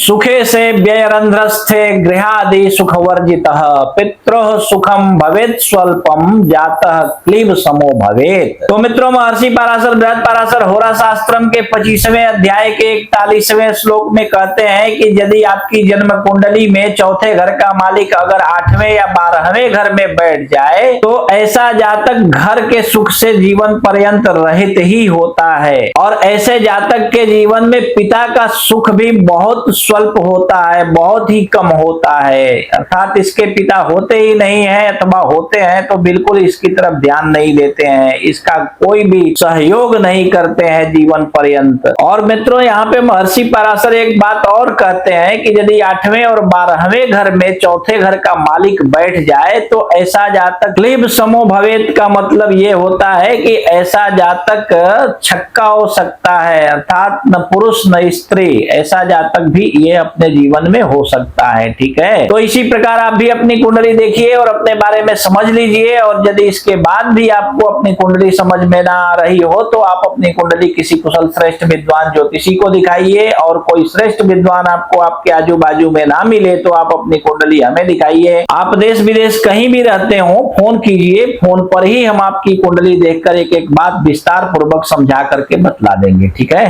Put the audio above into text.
सुखे से व्ययरंध्रस्थे गृहादि सुखवर्जितः पितरोः सुखम भवेत् स्वल्पम जातः क्लीब समो भवेत्। तो मित्रों, महर्षि पराशर बृहद पराशर होरा शास्त्रम के 25वें अध्याय के 41वें श्लोक में कहते हैं कि यदि आपकी जन्म कुंडली में चौथे घर का मालिक अगर 8वें या 12वें घर में बैठ जाए तो ऐसा जातक घर के सुख से जीवन पर्यंत रहित ही होता है, और ऐसे जातक के जीवन में पिता का सुख भी बहुत स्वल्प होता है, बहुत ही कम होता है। अर्थात इसके पिता होते ही नहीं है अथवा होते हैं तो बिल्कुल इसकी तरफ ध्यान नहीं देते हैं, इसका कोई भी सहयोग नहीं करते हैं जीवन पर्यंत। और मित्रों, यहाँ पे महर्षि पराशर एक बात और कहते हैं कि यदि 8वें और 12वें घर में चौथे घर का मालिक बैठ जाए तो ऐसा जातक क्लीब समो भवेत् का मतलब ये होता है कि ऐसा जातक छक्का हो सकता है, अर्थात न पुरुष न स्त्री, ऐसा जातक भी ये अपने जीवन में हो सकता है। ठीक है, तो इसी प्रकार आप भी अपनी कुंडली देखिए और अपने बारे में समझ लीजिए, और यदि इसके बाद भी आपको अपनी कुंडली समझ में ना आ रही हो तो आप अपनी कुंडली किसी कुशल श्रेष्ठ विद्वान ज्योतिषी को दिखाइए, और कोई श्रेष्ठ विद्वान आपको आपके आजू बाजू में ना मिले तो आप अपनी कुंडली हमें दिखाइए। आप देश विदेश कहीं भी रहते हो, फोन कीजिए, फोन पर ही हम आपकी कुंडली देखकर एक एक बात विस्तार पूर्वक समझा करके बतला देंगे। ठीक है।